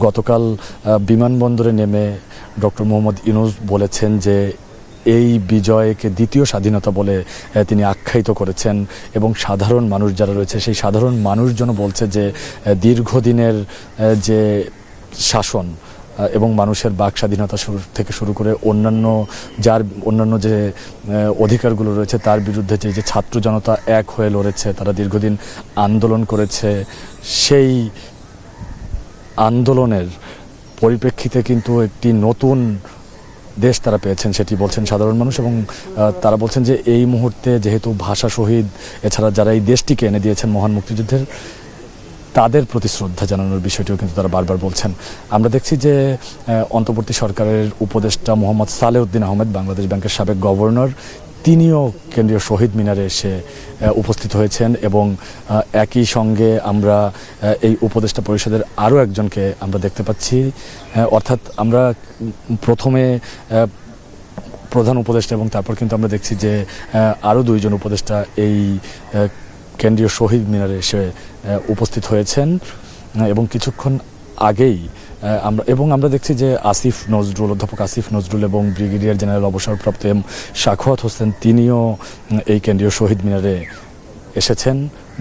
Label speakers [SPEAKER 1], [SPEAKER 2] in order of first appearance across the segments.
[SPEAKER 1] গতকাল বিমানবন্দরে নেমে ডক্টর মোহাম্মদ ইউনূস বলেছেন যে এই বিজয়কে দ্বিতীয় স্বাধীনতা বলে তিনি আখ্যায়িত করেছেন এবং সাধারণ মানুষ যারা রয়েছে সেই সাধারণ মানুষজন বলছে যে দীর্ঘদিনের যে শাসন এবং মানুষের বাক স্বাধীনতা থেকে শুরু করে অন্যান্য যে অধিকারগুলো রয়েছে তার বিরুদ্ধে যে ছাত্র জনতা এক হয়ে লড়েছে, তারা দীর্ঘদিন আন্দোলন করেছে, সেই আন্দোলনের পরিপ্রেক্ষিতে কিন্তু একটি নতুন দেশ তারা পেয়েছেন, সেটি বলছেন সাধারণ মানুষ। এবং তারা বলছেন যে এই মুহূর্তে যেহেতু ভাষা শহীদ এছাড়া যারা এই দেশটিকে এনে দিয়েছেন মহান মুক্তিযুদ্ধের, তাদের প্রতি শ্রদ্ধা জানানোর বিষয়টিও কিন্তু তারা বারবার বলছেন। আমরা দেখছি যে অন্তর্বর্তী সরকারের উপদেষ্টা মোহাম্মদ সালেউদ্দিন আহমেদ, বাংলাদেশ ব্যাংকের সাবেক গভর্নর, তিনিও কেন্দ্রীয় শহীদ মিনারে এসে উপস্থিত হয়েছেন এবং একই সঙ্গে আমরা এই উপদেষ্টা পরিষদের আরও একজনকে আমরা দেখতে পাচ্ছি। অর্থাৎ আমরা প্রথমে প্রধান উপদেষ্টা এবং তারপর কিন্তু আমরা দেখছি যে আরও দুইজন উপদেষ্টা এই কেন্দ্রীয় শহীদ মিনারে এসে উপস্থিত হয়েছেন এবং কিছুক্ষণ আগেই আমরা দেখছি যে অধ্যাপক আসিফ নজরুল এবং ব্রিগেডিয়ার জেনারেল অবসরপ্রাপ্ত এম সাখাওয়াত হোসেন তিনিও এই কেন্দ্রীয় শহীদ মিনারে এসেছেন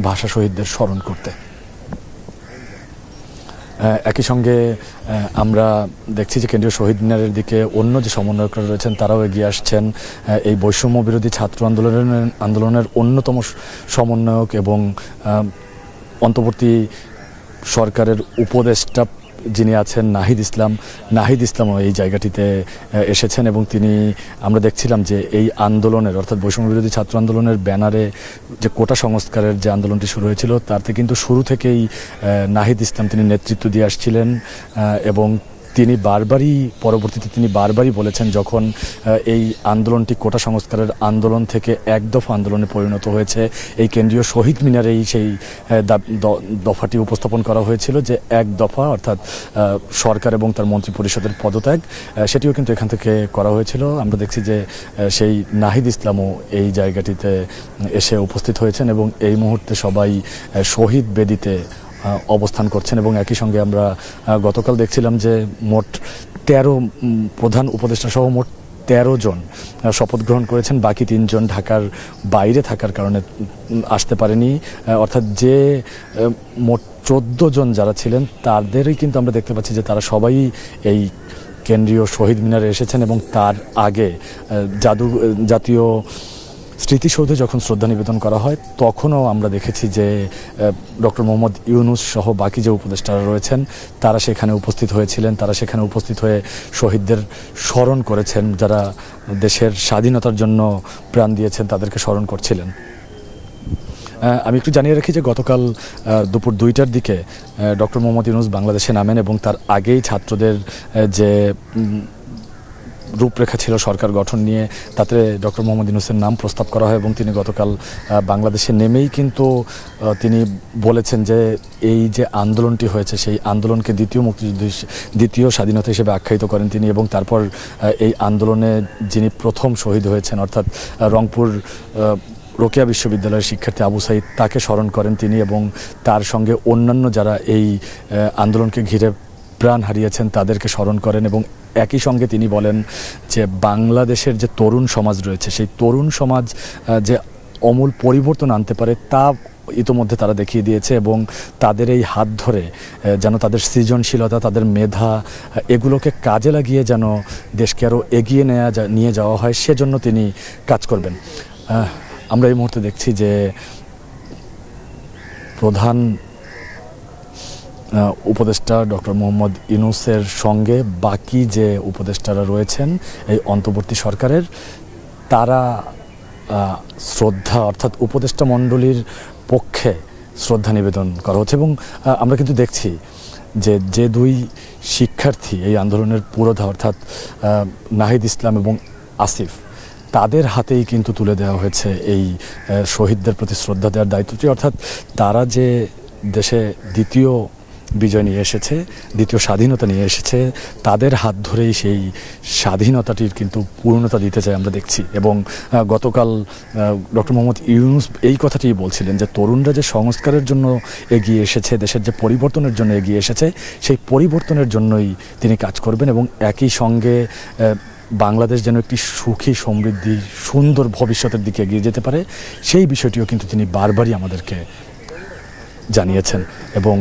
[SPEAKER 1] ভাষা শহীদদের স্মরণ করতে। একই সঙ্গে আমরা দেখছি যে কেন্দ্রীয় শহীদ মিনারের দিকে অন্য যে সমন্বয়করা রয়েছেন তারাও এগিয়ে আসছেন। এই বৈষম্য বিরোধী ছাত্র আন্দোলনের অন্যতম সমন্বয়ক এবং অন্তর্বর্তী সরকারের উপদেষ্টা যিনি আছেন নাহিদ ইসলামও এই জায়গাটিতে এসেছেন এবং আমরা দেখছিলাম যে এই আন্দোলনের অর্থাৎ বৈষম্য বিরোধী ছাত্র আন্দোলনের ব্যানারে যে কোটা সংস্কারের যে আন্দোলনটি শুরু হয়েছিল তাতে কিন্তু শুরু থেকেই নাহিদ ইসলাম তিনি নেতৃত্ব দিয়ে আসছিলেন এবং পরবর্তীতে তিনি বারবারই বলেছেন যখন এই আন্দোলনটি কোটা সংস্কারের আন্দোলন থেকে এক দফা আন্দোলনে পরিণত হয়েছে, এই কেন্দ্রীয় শহীদ মিনারেই সেই দফাটি উপস্থাপন করা হয়েছিল যে এক দফা অর্থাৎ সরকার এবং তার মন্ত্রী পরিষদের পদত্যাগ, সেটিও কিন্তু এখান থেকে করা হয়েছিল। আমরা দেখছি যে সেই নাহিদ ইসলামও এই জায়গাটিতে এসে উপস্থিত হয়েছেন এবং এই মুহূর্তে সবাই শহীদ বেদিতে অবস্থান করছেন এবং একই সঙ্গে আমরা গতকাল দেখছিলাম যে মোট 13 প্রধান উপদেষ্টা সহ মোট 13 জন শপথ গ্রহণ করেছেন, বাকি 3 জন ঢাকার বাইরে থাকার কারণে আসতে পারেনি। অর্থাৎ যে মোট 14 জন যারা ছিলেন তাদেরই কিন্তু আমরা দেখতে পাচ্ছি যে তারা সবাই এই কেন্দ্রীয় শহীদ মিনারে এসেছেন এবং তার আগে জাতীয় স্মৃতিসৌধে যখন শ্রদ্ধা নিবেদন করা হয় তখনও আমরা দেখেছি যে ডক্টর মোহাম্মদ ইউনূস সহ বাকি যে উপদেষ্টারা রয়েছেন তারা সেখানে উপস্থিত হয়েছিলেন, তারা সেখানে উপস্থিত হয়ে শহীদদের স্মরণ করেছেন, যারা দেশের স্বাধীনতার জন্য প্রাণ দিয়েছেন তাদেরকে স্মরণ করছিলেন। আমি একটু জানিয়ে রাখি যে গতকাল দুপুর 2টার দিকে ডক্টর মোহাম্মদ ইউনূস বাংলাদেশে নামেন এবং তার আগেই ছাত্রদের যে রূপরেখা ছিল সরকার গঠন নিয়ে তাতে ডক্টর মোহাম্মদ ইউনূসের নাম প্রস্তাব করা হয় এবং তিনি গতকাল বাংলাদেশে নেমেই কিন্তু তিনি বলেছেন যে এই যে আন্দোলনটি হয়েছে সেই আন্দোলনকে দ্বিতীয় স্বাধীনতা হিসেবে আখ্যায়িত করেন তিনি এবং তারপর এই আন্দোলনে যিনি প্রথম শহীদ হয়েছেন অর্থাৎ রংপুর রোকেয়া বিশ্ববিদ্যালয়ের শিক্ষার্থী আবু সাঈদ তাকে স্মরণ করেন তিনি এবং তার সঙ্গে অন্যান্য যারা এই আন্দোলনকে ঘিরে প্রাণ হারিয়েছেন তাদেরকে স্মরণ করেন এবং একই সঙ্গে তিনি বলেন যে বাংলাদেশের যে তরুণ সমাজ রয়েছে সেই তরুণ সমাজ যে আমূল পরিবর্তন আনতে পারে তা ইতোমধ্যে তারা দেখিয়ে দিয়েছে এবং তাদের এই হাত ধরে যেন তাদের সৃজনশীলতা, তাদের মেধা এগুলোকে কাজে লাগিয়ে যেন দেশকে আরও এগিয়ে নিয়ে যাওয়া হয় সেজন্য তিনি কাজ করবেন। আমরা এই মুহূর্তে দেখছি যে প্রধান উপদেষ্টা ডক্টর মোহাম্মদ ইউনূসের সঙ্গে বাকি যে উপদেষ্টারা রয়েছেন এই অন্তর্বর্তী সরকারের তারা শ্রদ্ধা অর্থাৎ উপদেষ্টা মণ্ডলীর পক্ষে শ্রদ্ধা নিবেদন করা হচ্ছে এবং আমরা কিন্তু দেখছি যে দুই শিক্ষার্থী এই আন্দোলনের পুরোধা অর্থাৎ নাহিদ ইসলাম এবং আসিফ তাদের হাতেই কিন্তু তুলে দেওয়া হয়েছে এই শহীদদের প্রতি শ্রদ্ধা দেওয়ার দায়িত্বটি। অর্থাৎ তারা যে দেশে দ্বিতীয় বিজয় নিয়ে এসেছে, দ্বিতীয় স্বাধীনতা নিয়ে এসেছে, তাদের হাত ধরেই সেই স্বাধীনতাটির কিন্তু পূর্ণতা দিতে চাই আমরা দেখছি। এবং গতকাল ডক্টর মোহাম্মদ ইউনূস এই কথাটি বলছিলেন যে তরুণরা যে সংস্কারের জন্য এগিয়ে এসেছে, দেশের যে পরিবর্তনের জন্য এগিয়ে এসেছে, সেই পরিবর্তনের জন্যই তিনি কাজ করবেন এবং একই সঙ্গে বাংলাদেশ যেন একটি সুখী, সমৃদ্ধি, সুন্দর ভবিষ্যতের দিকে এগিয়ে যেতে পারে, সেই বিষয়টিও কিন্তু তিনি বারবারই আমাদেরকে জানিয়েছেন। এবং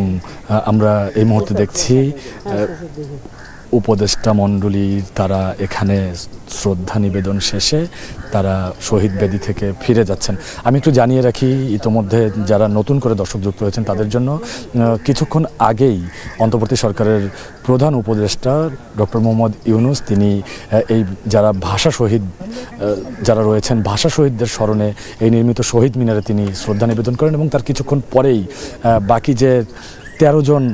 [SPEAKER 1] আমরা এই মুহূর্তে দেখছি উপদেষ্টা মণ্ডলী তারা এখানে শ্রদ্ধা নিবেদন শেষে তারা শহীদ বেদি থেকে ফিরে যাচ্ছেন। আমি একটু জানিয়ে রাখি ইতোমধ্যে যারা নতুন করে দর্শক যুক্ত হয়েছেন তাদের জন্য, কিছুক্ষণ আগেই অন্তর্বর্তী সরকারের প্রধান উপদেষ্টা ডক্টর মোহাম্মদ ইউনূস তিনি এই যারা ভাষা শহীদ যারা রয়েছেন, ভাষা শহীদদের স্মরণে এই নির্মিত শহীদ মিনারে তিনি শ্রদ্ধা নিবেদন করেন এবং তার কিছুক্ষণ পরেই বাকি যে 13 জন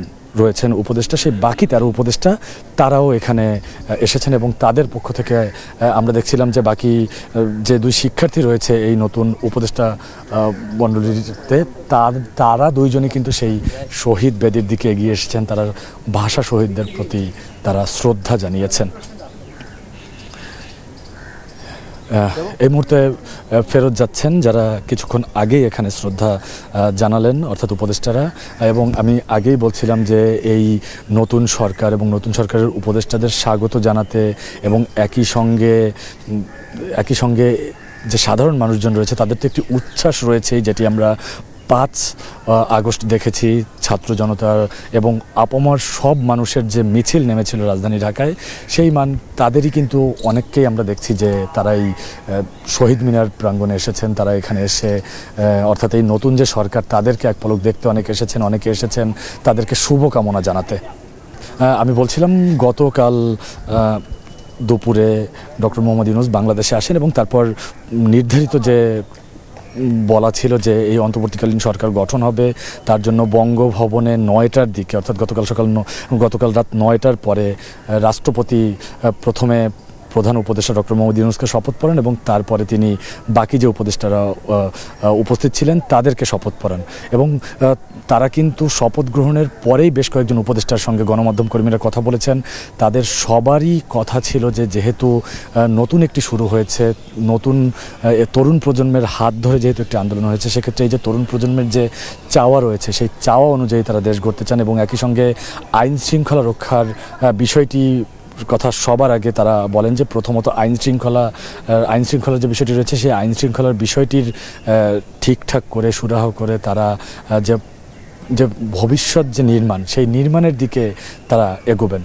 [SPEAKER 1] রয়েছেন উপদেষ্টা, সেই বাকি 13 উপদেষ্টা তারাও এখানে এসেছেন এবং তাদের পক্ষ থেকে আমরা দেখছিলাম যে বাকি যে 2 শিক্ষার্থী রয়েছে এই নতুন উপদেষ্টা মণ্ডলীতে তারা 2 জনই কিন্তু সেই শহীদ বেদির দিকে এগিয়ে এসেছেন, তারা ভাষা শহীদদের প্রতি তারা শ্রদ্ধা জানিয়েছেন। এই মুহূর্তে ফেরত যাচ্ছেন যারা কিছুক্ষণ আগেই এখানে শ্রদ্ধা জানালেন, অর্থাৎ উপদেষ্টারা। এবং আমি আগেই বলছিলাম যে এই নতুন সরকার এবং নতুন সরকারের উপদেষ্টাদের স্বাগত জানাতে এবং একই সঙ্গে যে সাধারণ মানুষজন রয়েছে তাদের তো একটি উচ্ছ্বাস রয়েছে, যেটি আমরা 5 আগস্ট দেখেছি ছাত্র জনতার এবং আপামর সব মানুষের যে মিছিল নেমেছিল রাজধানী ঢাকায়, সেই তাদেরই কিন্তু অনেককেই আমরা দেখছি যে তারা এই শহীদ মিনার প্রাঙ্গণে এসেছেন, তারা এখানে এসে অর্থাৎ এই নতুন যে সরকার তাদেরকে এক পলক দেখতে অনেকে এসেছেন তাদেরকে শুভকামনা জানাতে। আমি বলছিলাম গতকাল দুপুরে ডক্টর মোহাম্মদ ইউনূস বাংলাদেশে আসেন এবং তারপর নির্ধারিত যে বলা ছিল যে এই অন্তর্বর্তীকালীন সরকার গঠন হবে, তার জন্য বঙ্গভবনে 9টার দিকে অর্থাৎ গতকাল রাত 9টার পরে রাষ্ট্রপতি প্রথমে প্রধান উপদেষ্টা ডক্টর মোহাম্মদ ইউনূসকে শপথ পড়ান এবং তারপরে তিনি বাকি যে উপদেষ্টারা উপস্থিত ছিলেন তাদেরকে শপথ পড়ান। এবং তারা কিন্তু শপথ গ্রহণের পরেই বেশ কয়েকজন উপদেষ্টার সঙ্গে গণমাধ্যম কর্মীরা কথা বলেছেন। তাদের সবারই কথা ছিল যে যেহেতু নতুন একটি শুরু হয়েছে, নতুন তরুণ প্রজন্মের হাত ধরে যেহেতু একটি আন্দোলন হয়েছে, সেক্ষেত্রে এই যে তরুণ প্রজন্মের যে চাওয়া রয়েছে সেই চাওয়া অনুযায়ী তারা দেশ গড়তে চান এবং একই সঙ্গে আইন শৃঙ্খলা রক্ষার বিষয়টি কথা সবার আগে তারা বলেন যে প্রথমত আইন শৃঙ্খলার যে বিষয়টি রয়েছে সেই আইন শৃঙ্খলার বিষয়টির ঠিকঠাক করে সুরাহ করে তারা যে ভবিষ্যৎ যে নির্মাণ সেই নির্মাণের দিকে তারা এগোবেন।